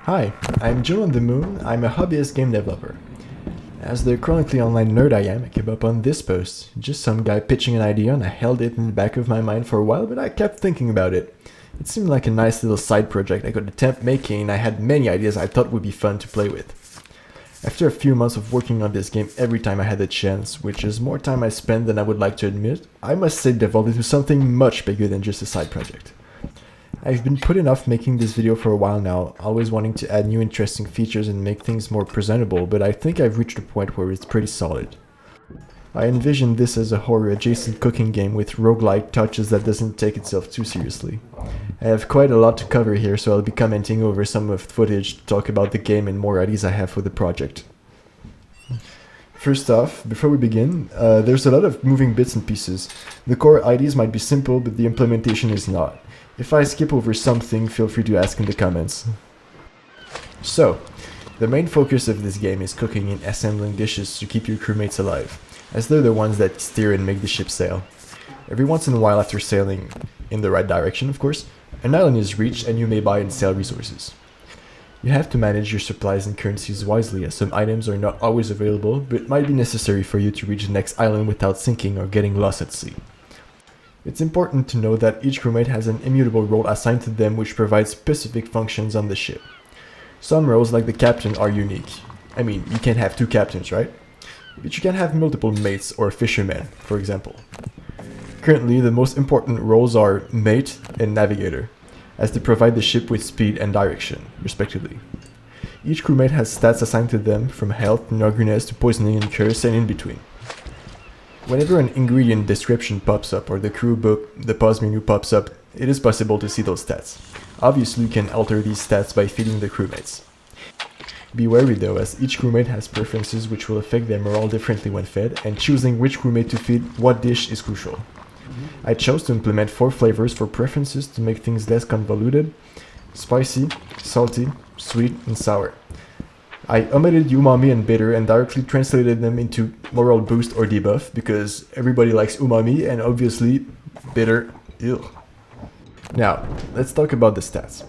Hi, I'm Joe on the Moon. I'm a hobbyist game developer. As the chronically online nerd I am, I came up on this post. Just some guy pitching an idea and I held it in the back of my mind for a while, but I kept thinking about it. It seemed like a nice little side project I could attempt making, and I had many ideas I thought would be fun to play with. After a few months of working on this game every time I had the chance, which is more time I spent than I would like to admit, I must say it devolved into something much bigger than just a side project. I've been putting off making this video for a while now, always wanting to add new interesting features and make things more presentable, but I think I've reached a point where it's pretty solid. I envision this as a horror-adjacent cooking game with roguelike touches that doesn't take itself too seriously. I have quite a lot to cover here, so I'll be commenting over some of the footage to talk about the game and more ideas I have for the project. First off, before we begin, there's a lot of moving bits and pieces. The core ideas might be simple, but the implementation is not. If I skip over something, feel free to ask in the comments. So, the main focus of this game is cooking and assembling dishes to keep your crewmates alive, as they're the ones that steer and make the ship sail. Every once in a while after sailing, in the right direction of course, an island is reached and you may buy and sell resources. You have to manage your supplies and currencies wisely, as some items are not always available, but might be necessary for you to reach the next island without sinking or getting lost at sea. It's important to know that each crewmate has an immutable role assigned to them which provides specific functions on the ship. Some roles, like the captain, are unique. I mean, you can't have two captains, right? But you can have multiple mates or fishermen, for example. Currently, the most important roles are mate and navigator, as they provide the ship with speed and direction, respectively. Each crewmate has stats assigned to them, from health and ugliness to poisoning and curse and in between. Whenever an ingredient description pops up or the crew book, the pause menu pops up, it is possible to see those stats. Obviously, you can alter these stats by feeding the crewmates. Be wary though, as each crewmate has preferences which will affect their morale differently when fed, and choosing which crewmate to feed what dish is crucial. I chose to implement 4 flavors for preferences to make things less convoluted: spicy, salty, sweet, and sour. I omitted umami and bitter and directly translated them into morale boost or debuff, because everybody likes umami and obviously bitter, ew. Now, let's talk about the stats.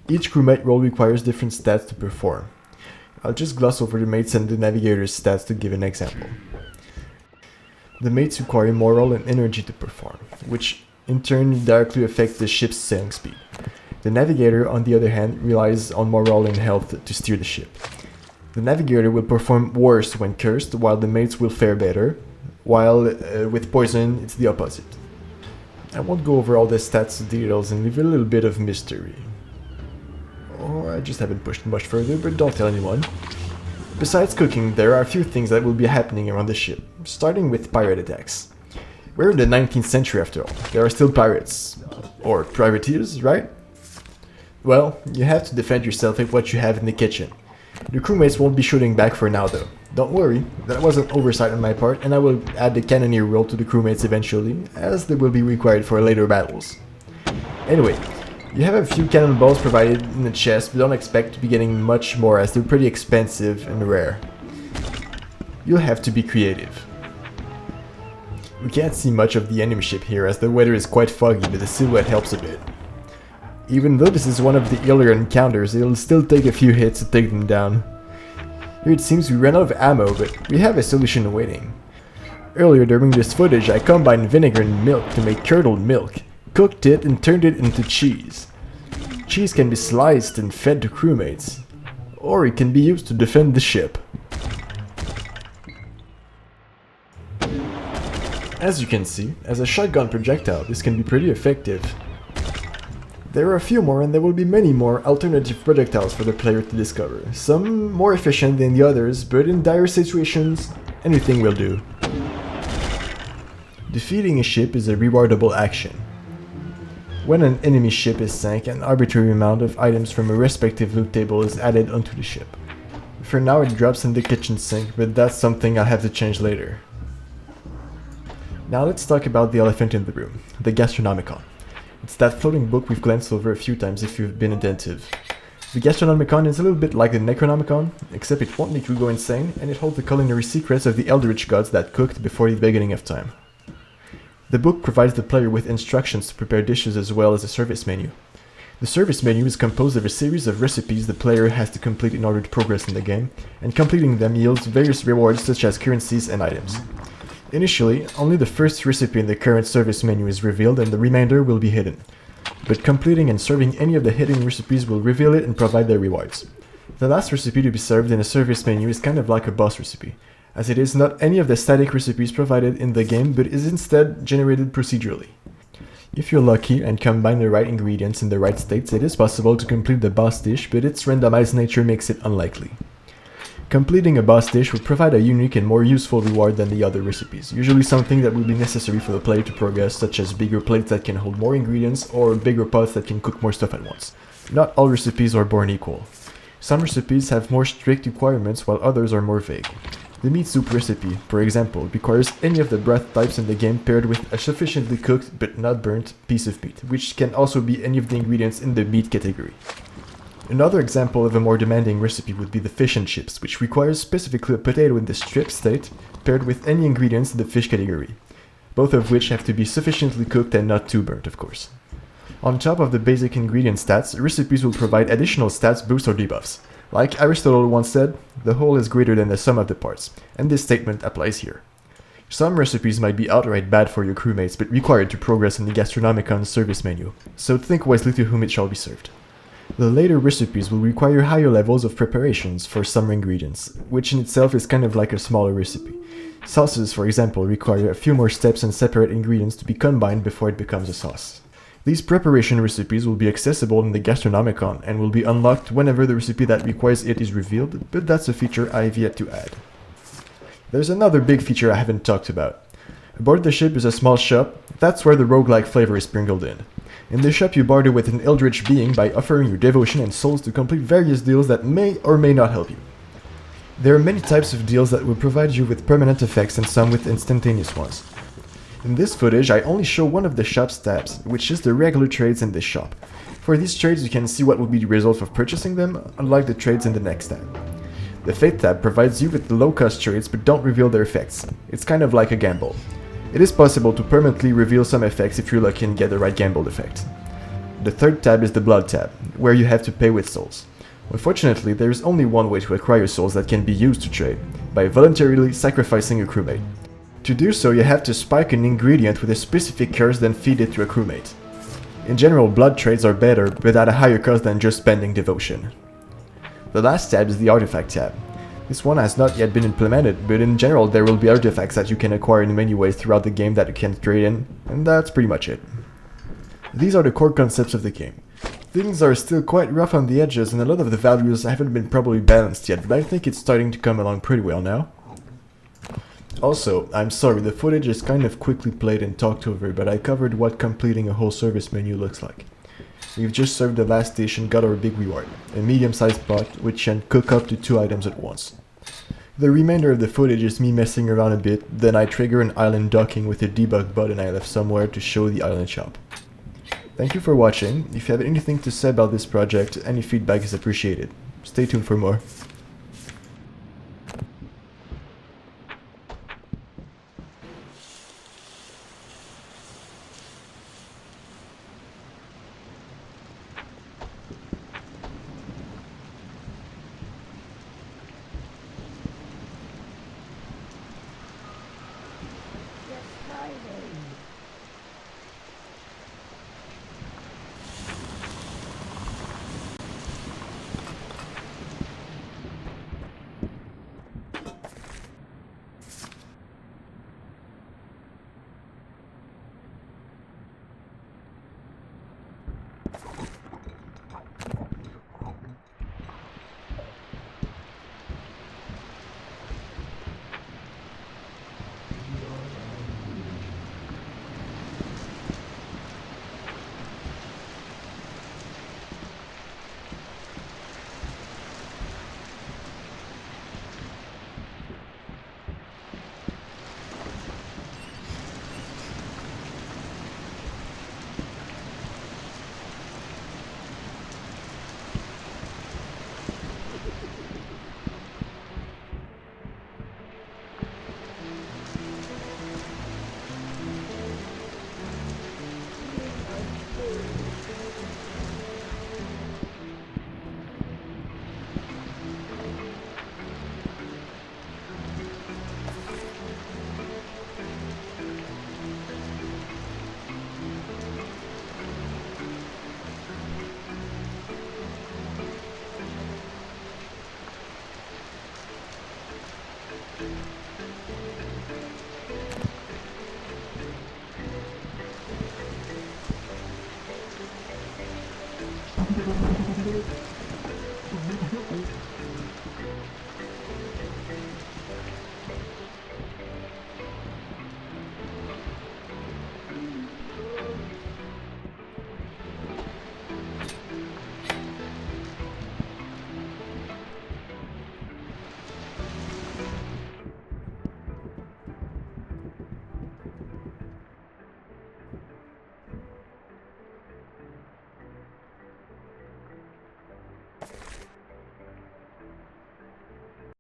Each crewmate role requires different stats to perform. I'll just gloss over the mates and the navigator's stats to give an example. The mates require morale and energy to perform, which in turn directly affects the ship's sailing speed. The navigator, on the other hand, relies on morale and health to steer the ship. The navigator will perform worse when cursed, while the mates will fare better, while with poison it's the opposite. I won't go over all the stats details and leave a little bit of mystery. Or I just haven't pushed much further, but don't tell anyone. Besides cooking, there are a few things that will be happening around the ship, starting with pirate attacks. We're in the 19th century after all. There are still pirates. Or privateers, right? Well, you have to defend yourself with what you have in the kitchen. The crewmates won't be shooting back for now though. Don't worry, that was an oversight on my part, and I will add the cannoneer role to the crewmates eventually, as they will be required for later battles. Anyway, you have a few cannonballs provided in the chest, but don't expect to be getting much more as they're pretty expensive and rare. You'll have to be creative. We can't see much of the enemy ship here as the weather is quite foggy, but the silhouette helps a bit. Even though this is one of the earlier encounters, it'll still take a few hits to take them down. Here it seems we ran out of ammo, but we have a solution waiting. Earlier during this footage, I combined vinegar and milk to make curdled milk, cooked it and turned it into cheese. Cheese can be sliced and fed to crewmates, or it can be used to defend the ship. As you can see, as a shotgun projectile, this can be pretty effective. There are a few more, and there will be many more alternative projectiles for the player to discover, some more efficient than the others, but in dire situations, anything will do. Defeating a ship is a rewardable action. When an enemy ship is sank, an arbitrary amount of items from a respective loot table is added onto the ship. For now it drops in the kitchen sink, but that's something I'll have to change later. Now let's talk about the elephant in the room, the Gastronomicon. It's that floating book we've glanced over a few times if you've been attentive. The Gastronomicon is a little bit like the Necronomicon, except it won't make you go insane, and it holds the culinary secrets of the eldritch gods that cooked before the beginning of time. The book provides the player with instructions to prepare dishes as well as a service menu. The service menu is composed of a series of recipes the player has to complete in order to progress in the game, and completing them yields various rewards such as currencies and items. Initially, only the first recipe in the current service menu is revealed and the remainder will be hidden. But completing and serving any of the hidden recipes will reveal it and provide their rewards. The last recipe to be served in a service menu is kind of like a boss recipe, as it is not any of the static recipes provided in the game but is instead generated procedurally. If you're lucky and combine the right ingredients in the right states, it is possible to complete the boss dish, but its randomized nature makes it unlikely. Completing a boss dish will provide a unique and more useful reward than the other recipes, usually something that will be necessary for the player to progress, such as bigger plates that can hold more ingredients or bigger pots that can cook more stuff at once. Not all recipes are born equal. Some recipes have more strict requirements while others are more vague. The meat soup recipe, for example, requires any of the broth types in the game paired with a sufficiently cooked but not burnt piece of meat, which can also be any of the ingredients in the meat category. Another example of a more demanding recipe would be the fish and chips, which requires specifically a potato in the strip state paired with any ingredients in the fish category, both of which have to be sufficiently cooked and not too burnt, of course. On top of the basic ingredient stats, recipes will provide additional stats, boosts, or debuffs. Like Aristotle once said, the whole is greater than the sum of the parts, and this statement applies here. Some recipes might be outright bad for your crewmates, but required to progress in the Gastronomicon's service menu, so think wisely to whom it shall be served. The later recipes will require higher levels of preparations for some ingredients, which in itself is kind of like a smaller recipe. Sauces, for example, require a few more steps and separate ingredients to be combined before it becomes a sauce. These preparation recipes will be accessible in the Gastronomicon and will be unlocked whenever the recipe that requires it is revealed, but that's a feature I have yet to add. There's another big feature I haven't talked about. Aboard the ship is a small shop. That's where the roguelike flavor is sprinkled in. In the shop you barter with an eldritch being by offering your devotion and souls to complete various deals that may or may not help you. There are many types of deals that will provide you with permanent effects and some with instantaneous ones. In this footage I only show one of the shop's tabs, which is the regular trades in this shop. For these trades you can see what will be the result of purchasing them, unlike the trades in the next tab. The Fate tab provides you with low cost trades but don't reveal their effects. It's kind of like a gamble. It is possible to permanently reveal some effects if you're lucky and get the right gambled effect. The third tab is the Blood tab, where you have to pay with souls. Unfortunately, there is only one way to acquire souls that can be used to trade, by voluntarily sacrificing a crewmate. To do so, you have to spike an ingredient with a specific curse then feed it to a crewmate. In general, blood trades are better, but at a higher cost than just spending devotion. The last tab is the Artifact tab. This one has not yet been implemented, but in general there will be artifacts that you can acquire in many ways throughout the game that you can trade in, and that's pretty much it. These are the core concepts of the game. Things are still quite rough on the edges and a lot of the values haven't been properly balanced yet, but I think it's starting to come along pretty well now. Also, I'm sorry, the footage is kind of quickly played and talked over, but I covered what completing a whole service menu looks like. We've just served the last dish and got our big reward, a medium-sized pot which can cook up to 2 items at once. The remainder of the footage is me messing around a bit, then I trigger an island docking with a debug button I left somewhere to show the island shop. Thank you for watching. If you have anything to say about this project, any feedback is appreciated. Stay tuned for more.